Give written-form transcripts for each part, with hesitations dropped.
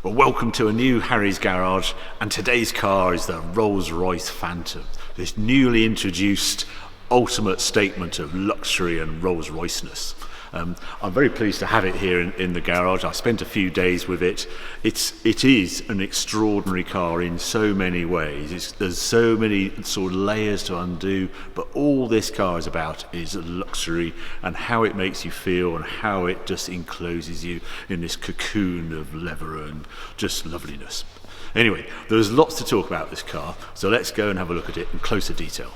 Well, welcome to a new Harry's Garage, and today's car is the Rolls Royce Phantom, this newly introduced ultimate statement of luxury and Rolls Royceness. I'm very pleased to have it here in the garage. I spent a few days with it. It is an extraordinary car in so many ways. There's so many sort of layers to undo, but all this car is about is luxury and how it makes you feel and how it just encloses you in this cocoon of leather and just loveliness. Anyway, there's lots to talk about this car, so let's go and have a look at it in closer detail.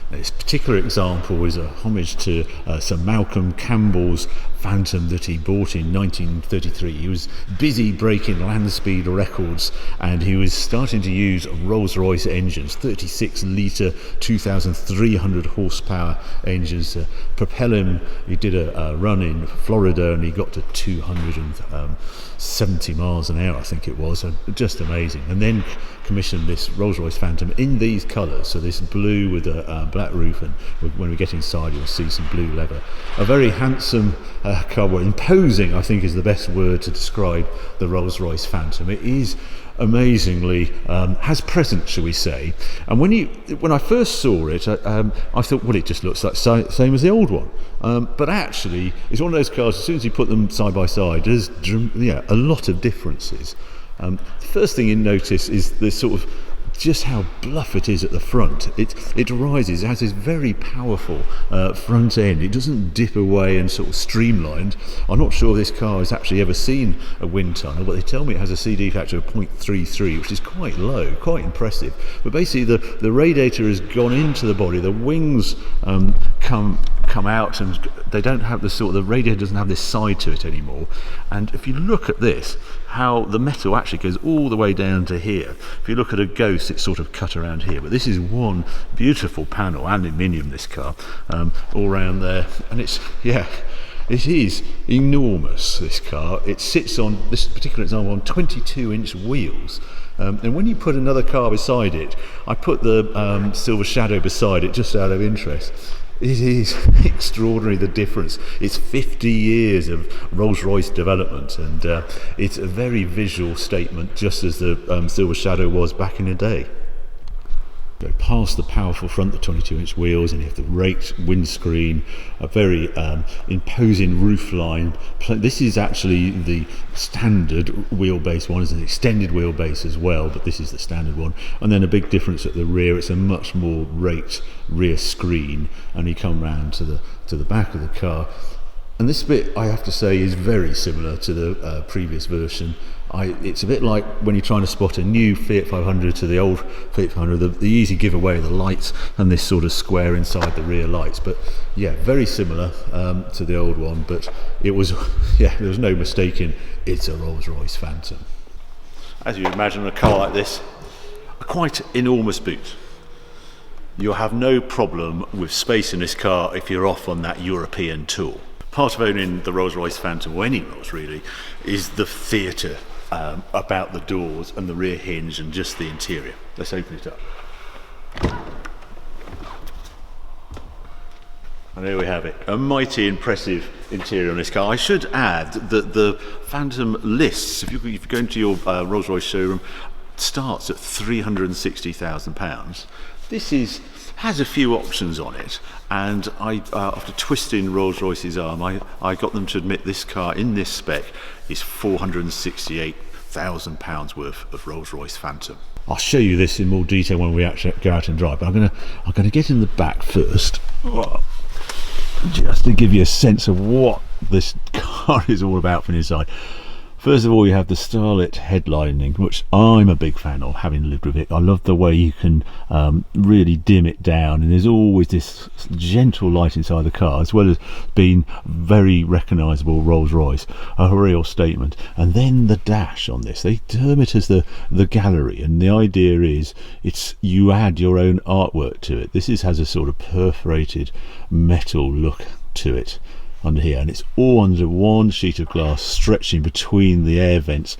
This particular example is a homage to Sir Malcolm Campbell's Phantom that he bought in 1933. He was busy breaking land speed records and he was starting to use Rolls Royce engines, 36 litre, 2,300 horsepower engines to propel him. He did a run in Florida and he got to 270 miles an hour, I think it was, just amazing. And then commissioned this Rolls Royce Phantom in these colours, so this blue with a black roof, and when we get inside you'll see some blue leather. A very handsome car, well, imposing I think is the best word to describe the Rolls Royce Phantom. It is amazingly has presence, shall we say, and when I first saw it I thought, well, it just looks like same as the old one, but actually it's one of those cars, as soon as you put them side by side, there's a lot of differences. The first thing you notice is the sort of just how bluff it is at the front. It rises, it has this very powerful front end. It doesn't dip away and sort of streamlined. I'm not sure this car has actually ever seen a wind tunnel, but they tell me it has a CD factor of 0.33, which is quite low, quite impressive. But basically the radiator has gone into the body, the wings come out, and they don't have the radiator doesn't have this side to it anymore. And if you look at this, how the metal actually goes all the way down to here. If you look at a Ghost, it's sort of cut around here, but this is one beautiful panel, aluminium, this car, all around there, and it is enormous, this car. It sits on, this particular example, on 22-inch wheels. And when you put another car beside it, I put the Silver Shadow beside it just out of interest. It is extraordinary, the difference. It's 50 years of Rolls-Royce development, and it's a very visual statement, just as the Silver Shadow was back in the day. Go past the powerful front, the 22-inch wheels, and you have the raked windscreen, a very imposing roof line. This is actually the standard wheelbase one. It's an extended wheelbase as well, but this is the standard one. And then a big difference at the rear, it's a much more raked rear screen, and you come round to the back of the car. And this bit, I have to say, is very similar to the previous version. It's a bit like when you're trying to spot a new Fiat 500 to the old Fiat 500, the easy giveaway of the lights and this sort of square inside the rear lights. But yeah, very similar to the old one, but it was, there was no mistaking, it's a Rolls Royce Phantom. As you imagine a car like this, a quite enormous boot. You'll have no problem with space in this car if you're off on that European tour. Part of owning the Rolls Royce Phantom, or any Rolls really, is the theatre about the doors and the rear hinge and just the interior. Let's open it up. And there we have it, a mighty impressive interior on this car. I should add that the Phantom lists, if you go into your Rolls Royce showroom, starts at £360,000. This has a few options on it, and after twisting Rolls Royce's arm, I got them to admit this car in this spec is £468,000 worth of Rolls Royce Phantom. I'll show you this in more detail when we actually go out and drive, but I'm gonna get in the back first, just to give you a sense of what this car is all about from inside. First of all, you have the starlit headlining, which I'm a big fan of, having lived with it. I love the way you can really dim it down, and there's always this gentle light inside the car, as well as being very recognisable Rolls Royce, a real statement. And then the dash on this, they term it as the gallery, and the idea is you add your own artwork to it. This has a sort of perforated metal look to it under here, and it's all under one sheet of glass stretching between the air vents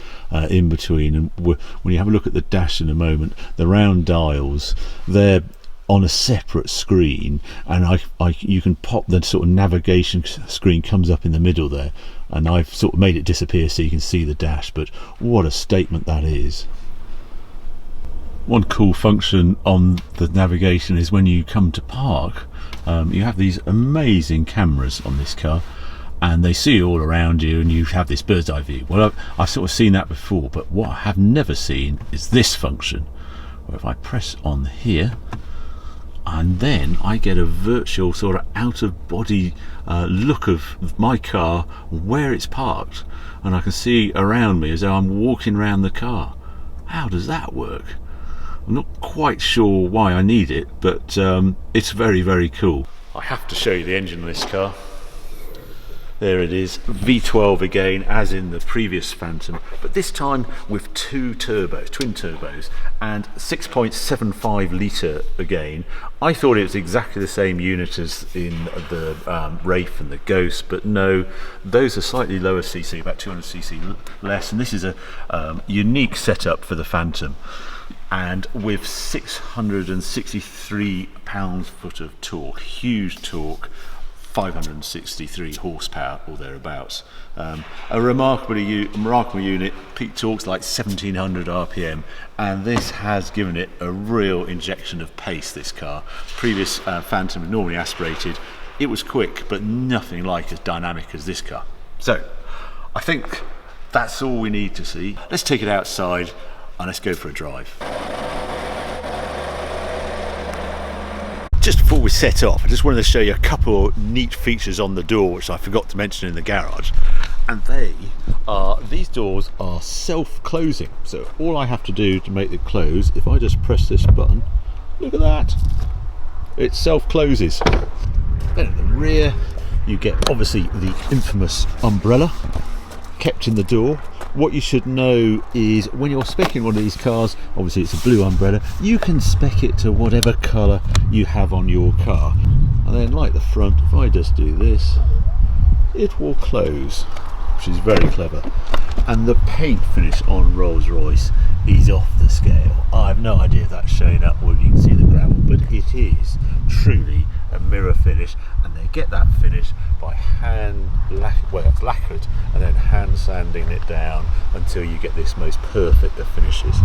in between. And when you have a look at the dash in a moment, the round dials, they're on a separate screen, and you can pop the sort of navigation screen comes up in the middle there, and I've sort of made it disappear so you can see the dash. But what a statement that is. One cool function on the navigation is when you come to park, you have these amazing cameras on this car, and they see you all around you, and you have this bird's eye view. Well, I've sort of seen that before, but what I have never seen is this function, where if I press on here, and then I get a virtual sort of out-of-body look of my car, where it's parked, and I can see around me as though I'm walking around the car. How does that work? I'm not quite sure why I need it, but it's very, very cool. I have to show you the engine on this car. There it is, V12 again, as in the previous Phantom, but this time with two turbos, twin turbos, and 6.75 litre again. I thought it was exactly the same unit as in the Wraith and the Ghost, but no, those are slightly lower cc, about 200cc less, and this is a unique setup for the Phantom. And with 663 pounds-foot of torque, huge torque, 563 horsepower or thereabouts. A remarkable unit. Peak torque's like 1700 RPM, and this has given it a real injection of pace, this car. Previous Phantom, normally aspirated, it was quick, but nothing like as dynamic as this car. So I think that's all we need to see. Let's take it outside and let's go for a drive. Just before we set off, I just wanted to show you a couple of neat features on the door which I forgot to mention in the garage, and these doors are self-closing, so all I have to do to make them close, if I just press this button, look at that, it self-closes. Then at the rear you get obviously the infamous umbrella kept in the door. What you should know is when you're speccing one of these cars, obviously it's a blue umbrella, you can spec it to whatever colour you have on your car. And then like the front, if I just do this, it will close, which is very clever. And the paint finish on Rolls Royce is off the scale. I have no idea if that's showing up or if you can see the gravel, but it is truly a mirror finish, and they get that finish by it's lacquered and then hand sanding it down until you get this most perfect of finishes.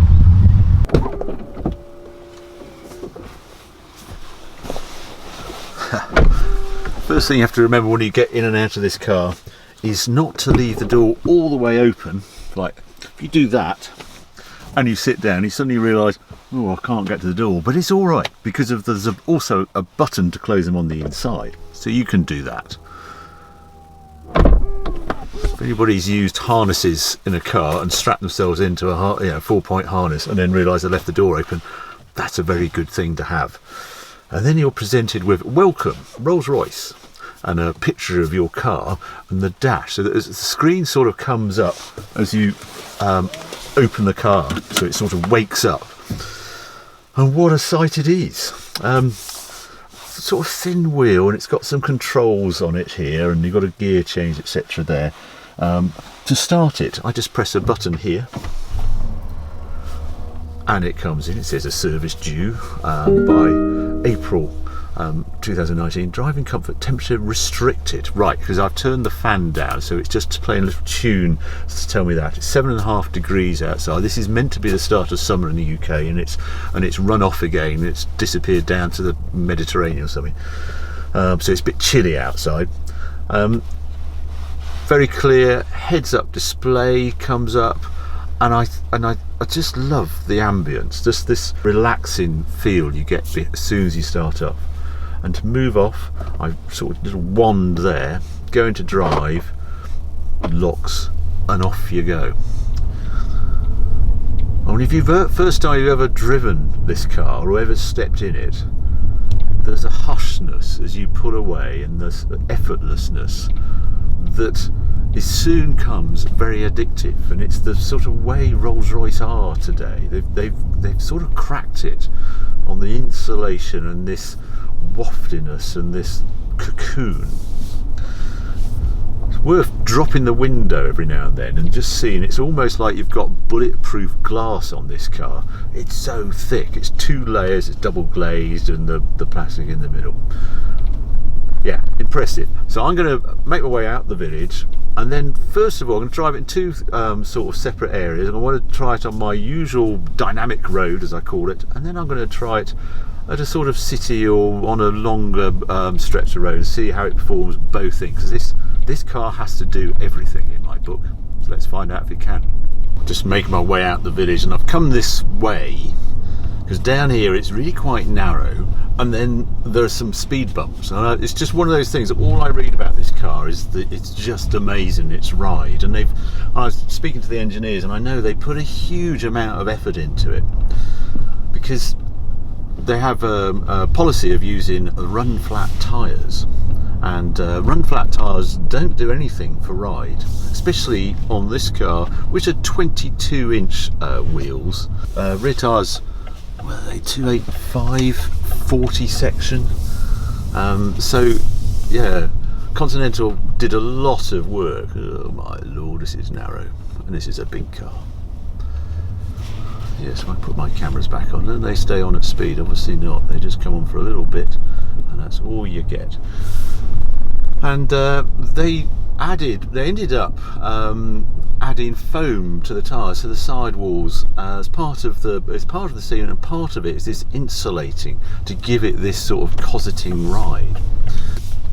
First thing you have to remember when you get in and out of this car is not to leave the door all the way open. Like if you do that and you sit down, you suddenly realise, oh, I can't get to the door, but it's all right because there's also a button to close them on the inside, so you can do that. If anybody's used harnesses in a car and strapped themselves into a 4-point harness and then realised they left the door open, that's a very good thing to have. And then you're presented with "Welcome, Rolls Royce," and a picture of your car and the dash, so that the screen sort of comes up as you open the car, so it sort of wakes up. And what a sight it is. Sort of thin wheel, and it's got some controls on it here, and you've got a gear change, etc. there. To start it, I just press a button here and it comes in. It says a service due by April 2019. Driving comfort, temperature restricted. Right, because I've turned the fan down, so it's just playing a little tune to tell me that. It's 7.5 degrees outside. This is meant to be the start of summer in the UK, and it's run off again. It's disappeared down to the Mediterranean or something. So it's a bit chilly outside. Very clear heads-up display comes up, and I just love the ambience, just this relaxing feel you get as soon as you start up. And to move off, I sort of little wand there, go into drive, locks, and off you go. And if first time you've ever driven this car or ever stepped in it, there's a hushness as you pull away, and there's effortlessness that soon comes very addictive, and it's the sort of way Rolls-Royce are today. They've sort of cracked it on the insulation and this waftiness and this cocoon. worth dropping the window every now and then and just seeing. It's almost like you've got bulletproof glass on this car. It's so thick. It's 2 layers, it's double glazed, and the plastic in the middle. Yeah, impressive. So I'm going to make my way out the village, and then first of all I'm going to drive it in 2 sort of separate areas, and I want to try it on my usual dynamic road, as I call it, and then I'm going to try it at a sort of city or on a longer stretch of road and see how it performs both things, because this car has to do everything in my book. So let's find out if it can. Just make my way out the village, and I've come this way because down here it's really quite narrow, and then there are some speed bumps, and it's just one of those things that all I read about this car is that it's just amazing, its ride. And I was speaking to the engineers, and I know they put a huge amount of effort into it, because they have a policy of using run flat tyres, and run flat tyres don't do anything for ride, especially on this car, which are 22-inch wheels. Rear tyres, were they 285 40 section? So yeah, Continental did a lot of work. Oh my lord, this is narrow, and this is a big car. Yes, I put my cameras back on, and they stay on at speed? Obviously not. They just come on for a little bit, and that's all you get. And they ended up adding foam to the tyres, to the sidewalls, as part of the scene, and part of it is this insulating to give it this sort of cosseting ride.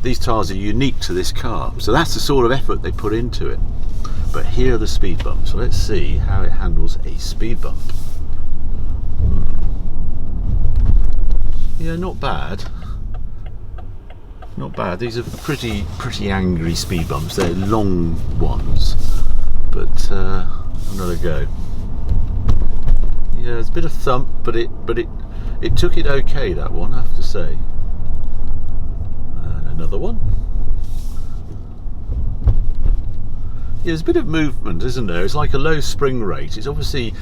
These tyres are unique to this car, so that's the sort of effort they put into it. But here are the speed bumps, so let's see how it handles a speed bump. Yeah, not bad. Not bad. These are pretty angry speed bumps. They're long ones, but another go. Yeah, it's a bit of thump, but it took it okay, that one, I have to say. And another one. Yeah, there's a bit of movement, isn't there? It's like a low spring rate. It's obviously,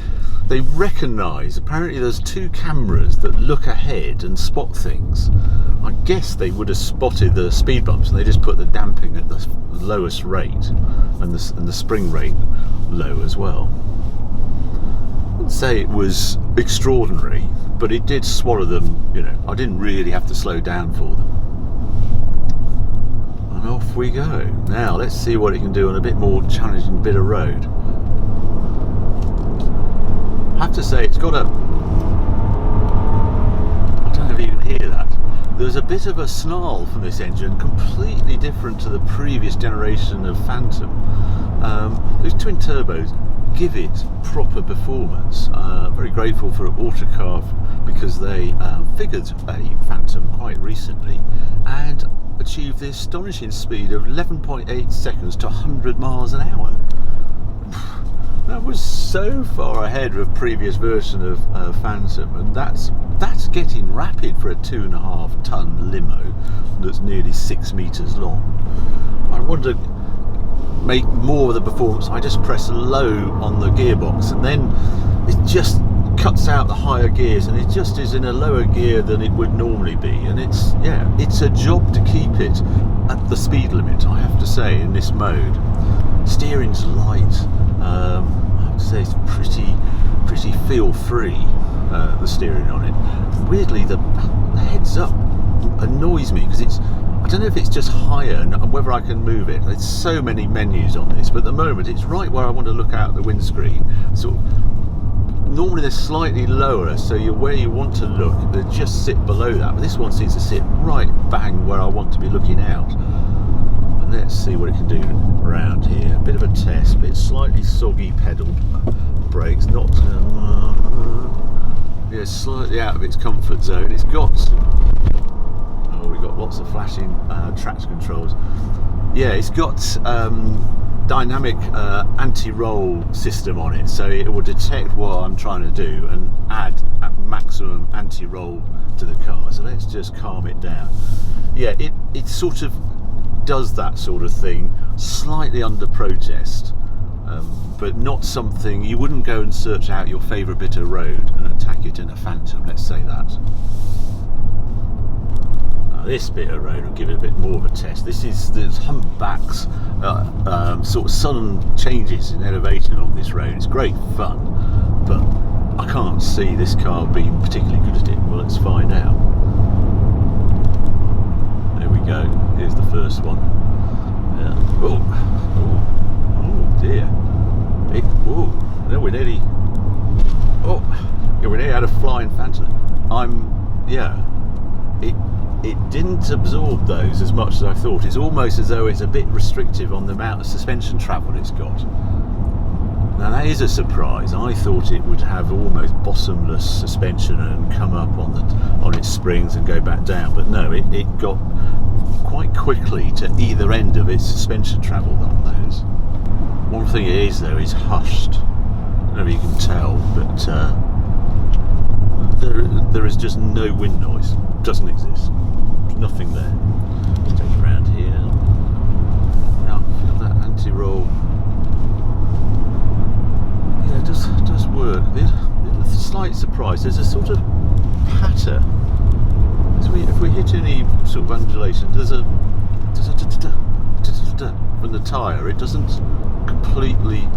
they recognise, apparently there's 2 cameras that look ahead and spot things. I guess they would have spotted the speed bumps, and they just put the damping at the lowest rate, and the spring rate low as well. I wouldn't say it was extraordinary, but it did swallow them. You know, I didn't really have to slow down for them. And off we go. Now let's see what it can do on a bit more challenging bit of road. I have to say, it's got a, I don't know if you can hear that, there's a bit of a snarl from this engine, completely different to the previous generation of Phantom. Those twin turbos give it proper performance. Very grateful for Autocar, because they figured a Phantom quite recently and achieved the astonishing speed of 11.8 seconds to 100 miles an hour. That was so far ahead of previous version of Phantom, and that's getting rapid for a 2.5 ton limo that's nearly 6 meters long. I want to make more of the performance. I just press low on the gearbox, and then it just cuts out the higher gears, and it just is in a lower gear than it would normally be. And it's a job to keep it at the speed limit, I have to say, in this mode. Steering's light. I have to say it's pretty feel free, the steering on it. Weirdly, the heads up annoys me, because I don't know if it's just higher and whether I can move it. There's so many menus on this, but at the moment it's right where I want to look out the windscreen. So normally they're slightly lower, so where you want to look, they just sit below that, but this one seems to sit right bang where I want to be looking out. And let's see what it can do around here. A bit of a test, but it's slightly soggy pedal brakes, not yeah, slightly out of its comfort zone. It's got, oh, we've got lots of flashing traction controls. Yeah, it's got dynamic anti-roll system on it, so it will detect what I'm trying to do and add maximum anti-roll to the car. So let's just calm it down. Yeah, it sort of does that sort of thing slightly under protest, but not something you wouldn't go and search out your favourite bit of road and attack it in a Phantom, let's say that. this bit of road will give it a bit more of a test. There's humpbacks, sort of sudden changes in elevation along this road. It's great fun, but I can't see this car being particularly good at it. Well, let's find out. There we go. Here's the first one. Yeah. Oh dear. No, we're nearly. Oh, yeah, we nearly had a flying Phantom. It didn't absorb those as much as I thought. It's almost as though it's a bit restrictive on the amount of suspension travel it's got. Now that is a surprise. I thought it would have almost bottomless suspension and come up on its springs and go back down, but no, it got quite quickly to either end of its suspension travel on those. One thing it is though is hushed. I don't know if you can tell, but there is just no wind noise. It doesn't exist. There's nothing there. Let's take it around here. Now feel that anti-roll. Yeah, it does work. The slight surprise, there's a sort of patter. If we hit any sort of undulation, there's a from the tyre. It doesn't completely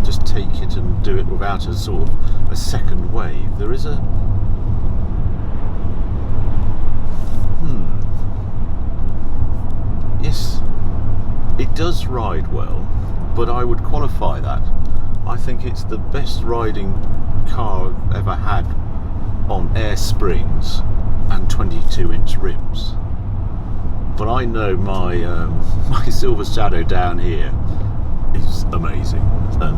just take it and do it without a sort of a second wave. There is a yes, it does ride well, but I would qualify that. I think it's the best riding car I've ever had on air springs and 22-inch rims. But I know my my Silver Shadow down here is amazing, and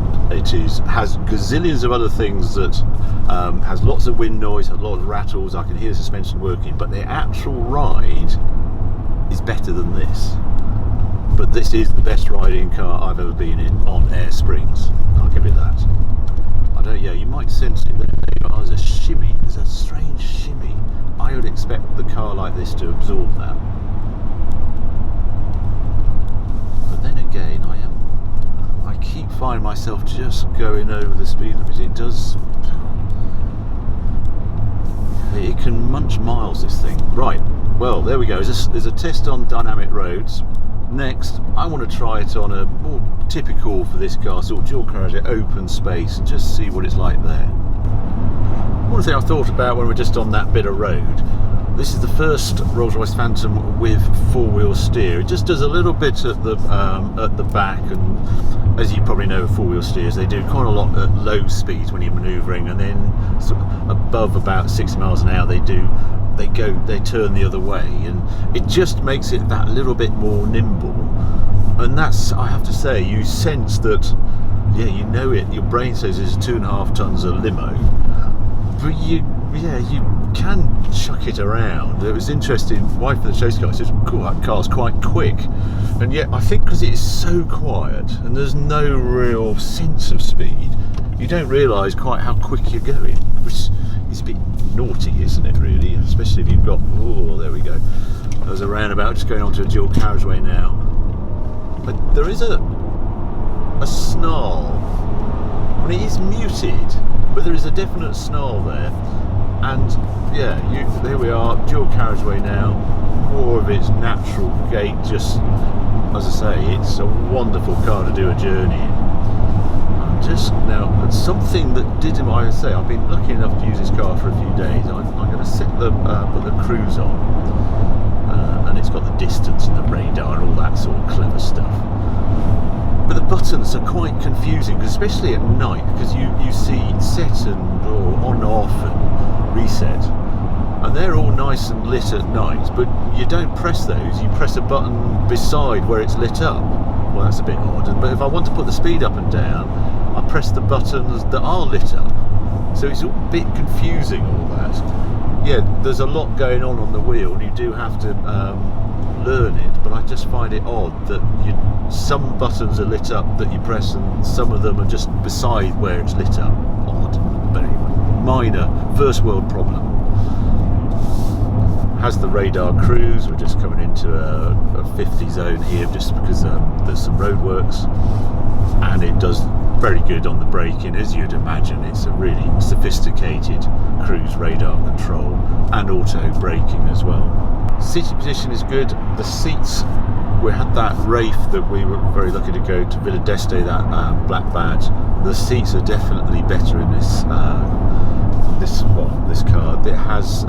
has gazillions of other things that has lots of wind noise, has a lot of rattles. I can hear the suspension working, but the actual ride is better than this. But this is the best riding car I've ever been in on air springs. I'll give it that. Yeah, you might sense it there. There's a shimmy. There's a strange shimmy. I would expect the car like this to absorb that. But then again, I keep finding myself just going over the speed limit. It can munch miles, this thing. Right, well, there we go. There's a test on dynamic roads. Next, I want to try it on a more typical for this car, sort of dual carriage, open space, and just see what it's like there. One thing I thought about when we're just on that bit of road, this is the first Rolls Royce Phantom with four-wheel steer. It just does a little bit at the back, and as you probably know, four-wheel steers, they do quite a lot at low speeds when you're manoeuvring, and then sort of above about 60 miles an hour they turn the other way, and it just makes it that little bit more nimble. And that's, I have to say, you sense that, yeah, you know it, your brain says it's 2.5 tons of limo, but you can chuck it around. It was interesting, wife of the chase car says, cool, that car's quite quick, and yet I think because it's so quiet and there's no real sense of speed, you don't realise quite how quick you're going, which is a bit naughty, isn't it, really? Especially if you've got, oh, there we go, there's a roundabout, just going onto a dual carriageway now. But there is a snarl. I mean, it is muted, but there is a definite snarl there. And yeah, there we are, dual carriageway now, more of its natural gait. Just, as I say, it's a wonderful car to do a journey in. Just now, something that did him, I say, I've been lucky enough to use this car for a few days. I'm going to set put the cruise on, and it's got the distance and the radar and all that sort of clever stuff. But the buttons are quite confusing, especially at night, because you see set and on, off and reset, and they're all nice and lit at night, but you don't press those, you press a button beside where it's lit up. Well, that's a bit odd, but if I want to put the speed up and down, I press the buttons that are lit up, so it's a bit confusing, all that. Yeah, there's a lot going on the wheel, and you do have to learn it, but I just find it odd that some buttons are lit up that you press and some of them are just beside where it's lit up. Odd, but anyway, minor, first world problem. Has the radar cruise, we're just coming into a 50 zone here just because there's some roadworks, and it does very good on the braking, as you'd imagine. It's a really sophisticated cruise radar control and auto braking as well. Seating position is good. The seats, we had that Wraith that we were very lucky to go to Villa d'Este, that black badge. The seats are definitely better in this this car. It has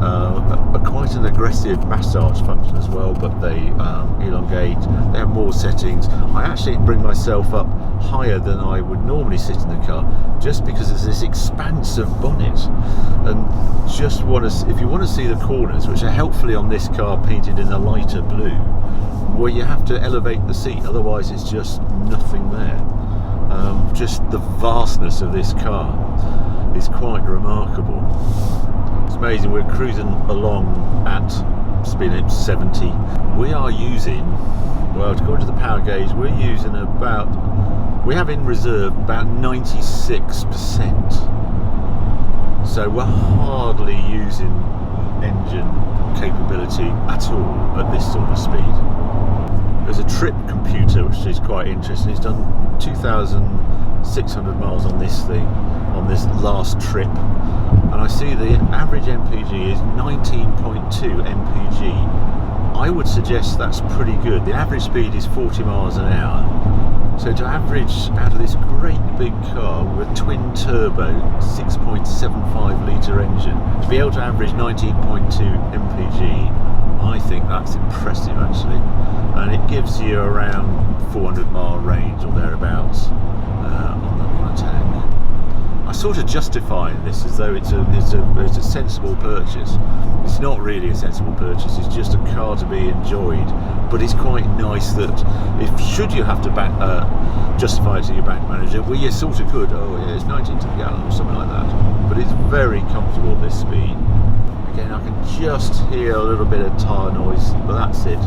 quite an aggressive massage function as well, but they elongate. They have more settings. I actually bring myself up higher than I would normally sit in the car, just because there's this expansive bonnet, and just want to, if you want to see the corners, which are helpfully on this car painted in a lighter blue, where you have to elevate the seat, otherwise it's just nothing there. Just the vastness of this car is quite remarkable. It's amazing. We're cruising along at speed limit 70. We are using, well, according to the power gauge, we're using about, we have in reserve about 96%. So we're hardly using engine capability at all at this sort of speed. There's a trip computer which is quite interesting. It's done 2,600 miles on this thing, on this last trip, and I see the average MPG is 19.2 MPG. I would suggest that's pretty good. The average speed is 40 miles an hour. So to average out of this great big car with a twin turbo 6.75 litre engine, to be able to average 19.2 MPG, I think that's impressive actually, and it gives you around 400-mile range or thereabouts on a tank. I sort of justify this as though it's a sensible purchase. It's not really a sensible purchase. It's just a car to be enjoyed, but it's quite nice that if should you have to justify it to your bank manager, well, you sort of could. Oh yeah, it's 19 to the gallon or something like that. But it's very comfortable at this speed. Again, I can just hear a little bit of tyre noise, but that's it.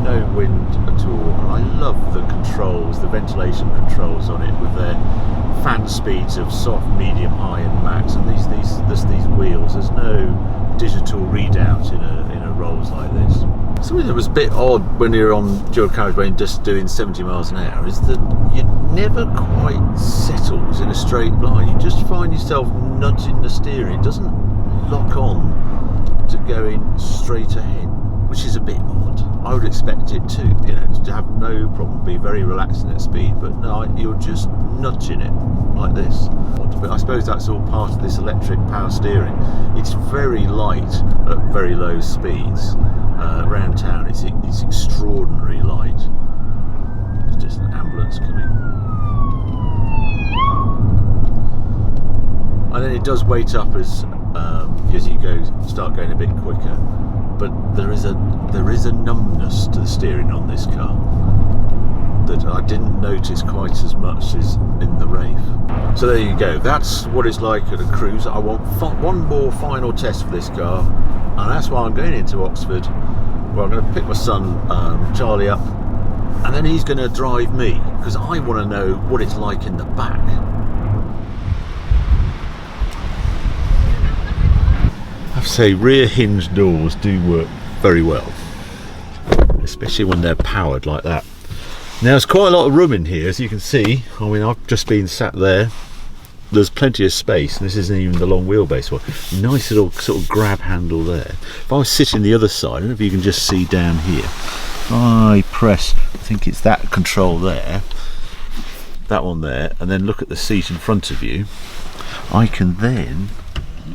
No wind at all. And I love the controls, the ventilation controls on it, with their fan speeds of soft, medium, high and max, and these wheels. There's no digital readout in a Rolls like this. Something that was a bit odd when you're on dual carriageway and just doing 70 miles an hour is that you never quite settles in a straight line. You just find yourself nudging the steering. It doesn't lock on to going straight ahead, which is a bit odd. I would expect it to, to have no problem, be very relaxing at speed, but no, you're just nudging it like this. But I suppose that's all part of this electric power steering. It's very light at very low speeds. Around town it's extraordinarily light. There's just an ambulance coming. And then it does weight up as you start going a bit quicker. But there is a numbness to the steering on this car that I didn't notice quite as much as in the Wraith. So there you go. That's what it's like at a cruise. I want one more final test for this car, and that's why I'm going into Oxford, where I'm going to pick my son Charlie up, and then he's going to drive me, because I want to know what it's like in the back. I have to say, rear hinge doors do work very well, especially when they're powered like that. Now there's quite a lot of room in here, as you can see. I mean, I've just been sat there. There's plenty of space, and this isn't even the long wheelbase one. Nice little sort of grab handle there. If I was sitting the other side, I don't know if you can just see down here. I press, I think it's that control there, that one there, and then look at the seat in front of you. I can then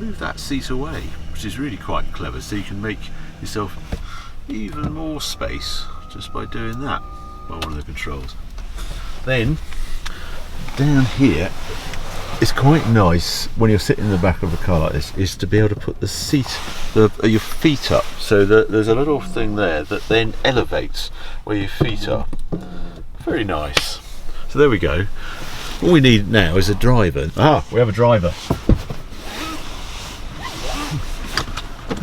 move that seat away, which is really quite clever. So you can make yourself even more space just by doing that by one of the controls. Then down here, it's quite nice when you're sitting in the back of a car like this, is to be able to put the seat, your feet up, so that there's a little thing there that then elevates where your feet are. Very nice. So there we go. All we need now is a driver. We have a driver.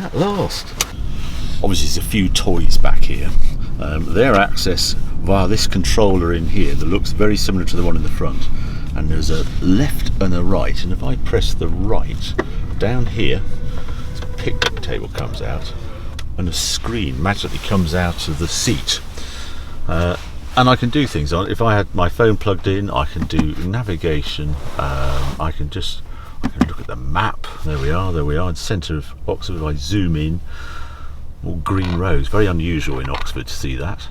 At last. Obviously there's a few toys back here. Their access via this controller in here that looks very similar to the one in the front, and there's a left and a right, and if I press the right down here, the picnic table comes out and a screen magically comes out of the seat, and I can do things on it. If I had my phone plugged in, I can do navigation. I can Look at the map. There we are, in the centre of Oxford. If I zoom in, all green roads. Very unusual in Oxford to see that.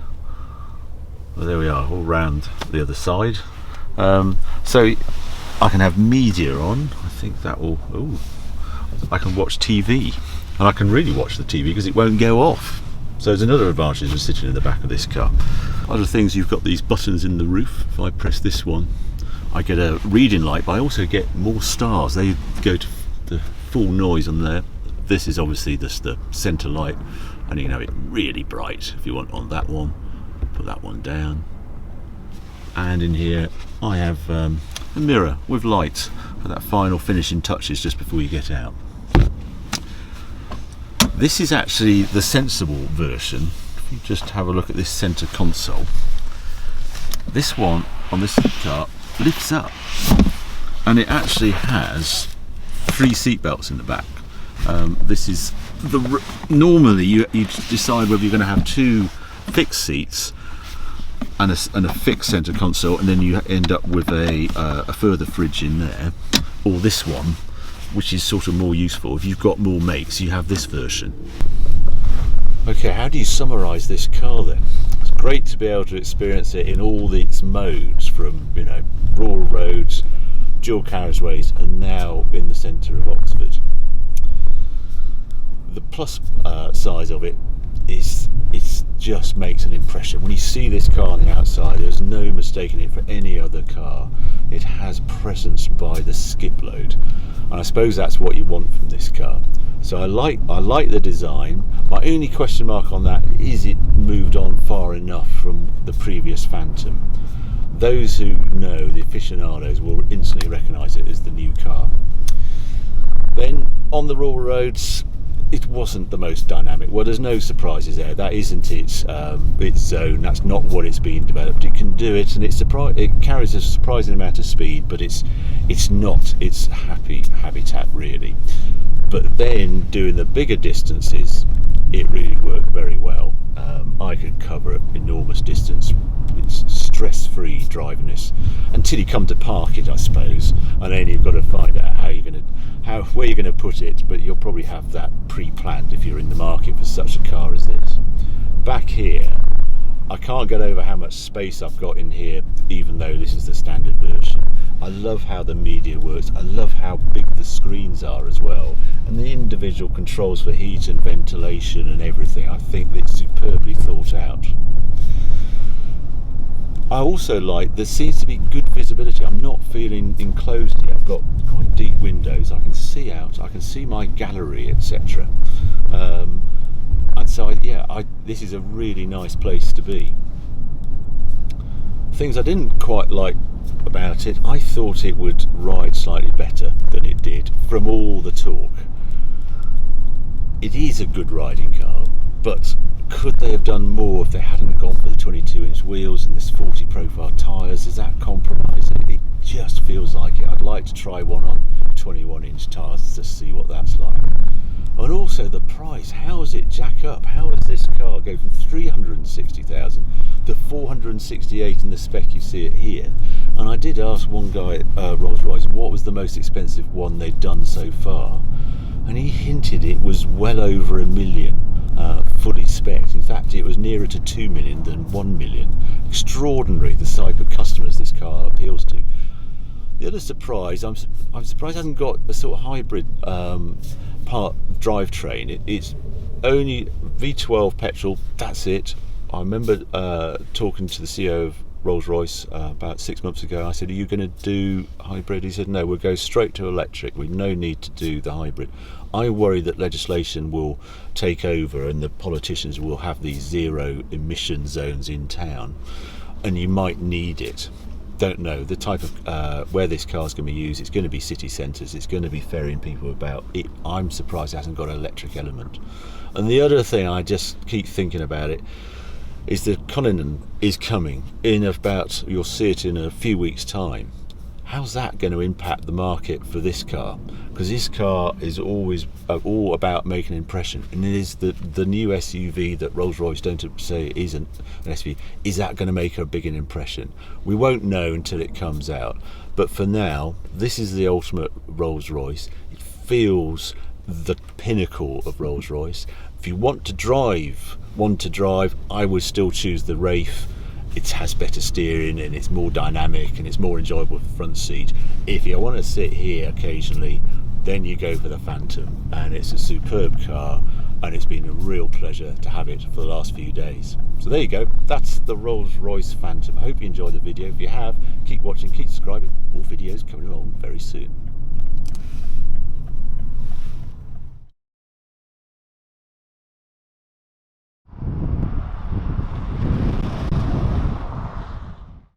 Well, there we are, all round the other side. So I can have media on. I think that will... Ooh, I can watch TV. And I can really watch the TV because it won't go off. So there's another advantage of sitting in the back of this car. Other things, you've got these buttons in the roof. If I press this one, I get a reading light, but I also get more stars. They go to the full noise on there. This is obviously just the centre light, and you can have it really bright if you want on that one. Put that one down. And in here I have a mirror with lights for that final finishing touches just before you get out. This is actually the sensible version. If you just have a look at this centre console, this one on this car lifts up, and it actually has 3 seat belts in the back. This is normally you decide whether you're going to have 2 fixed seats and a fixed centre console, and then you end up with a further fridge in there, or this one, which is sort of more useful. If you've got more mates, you have this version. Okay, how do you summarise this car then? It's great to be able to experience it in all its modes, from, you know, rural roads, dual carriageways, and now in the centre of Oxford. The plus size of it is it just makes an impression. When you see this car on the outside, there's no mistaking it for any other car. It has presence by the skip load, and I suppose that's what you want from this car. So I like the design. My only question mark on that is it moved on far enough from the previous Phantom. Those who know, the aficionados, will instantly recognise it as the new car. Then on the rural roads, it wasn't the most dynamic. Well, there's no surprises there. That isn't its zone. That's not what it's being developed. It can do it, and it carries a surprising amount of speed, but it's not its habitat really. But then doing the bigger distances, it really worked very well. I could cover an enormous distance. It's stress-free driving this until you come to park it, I suppose, and then you've got to find out where you're going to put it. But you'll probably have that pre-planned if you're in the market for such a car as this. Back here, I can't get over how much space I've got in here, even though this is the standard version. I love how the media works. I love how big the screens are as well, and the individual controls for heat and ventilation and everything. I think it's superbly thought out. I also like, there seems to be good visibility. I'm not feeling enclosed here. I've got quite deep windows. I can see out. I can see my gallery, etc. And so, this is a really nice place to be. Things I didn't quite like about it, I thought it would ride slightly better than it did from all the talk. It is a good riding car, but could they have done more if they hadn't gone for the 22-inch wheels and this 40 profile tyres? Does that compromise it? It just feels like it. I'd like to try one on 21-inch tyres to see what that's like. And also the price, how does it jack up? How does this car go from 360,000 to 468 in the spec you see it here? And I did ask one guy at Rolls Royce what was the most expensive one they'd done so far, and he hinted it was well over $1 million, fully spec'd. In fact, it was nearer to 2 million than 1 million. Extraordinary, the type of customers this car appeals to. The other surprise, I'm surprised it hasn't got a sort of hybrid part drivetrain. It's only V12 petrol, that's it. I remember talking to the CEO of Rolls Royce about 6 months ago. I said, are you going to do hybrid? He said, no, we'll go straight to electric. We've no need to do the hybrid. I worry that legislation will take over and the politicians will have these zero emission zones in town, and you might need it. Don't know the type of where this car's going to be used. It's going to be city centres. It's going to be ferrying people about. I'm surprised it hasn't got an electric element. And the other thing, I just keep thinking about it, is the Cullinan is coming in about, you'll see it in a few weeks' time. how's that going to impact the market for this car? Because this car is always all about making an impression, and it is the new SUV that Rolls-Royce don't say isn't an SUV. Is that going to make a big an impression? We won't know until it comes out, but for now, this is the ultimate Rolls-Royce. It feels the pinnacle of Rolls-Royce. If you want to drive, I would still choose the Wraith. It has better steering and it's more dynamic and it's more enjoyable for the front seat. If you want to sit here occasionally, then you go for the Phantom, and it's a superb car, and it's been a real pleasure to have it for the last few days. So there you go, that's the Rolls Royce Phantom. I hope you enjoyed the video. If you have, keep watching, keep subscribing. More videos coming along very soon.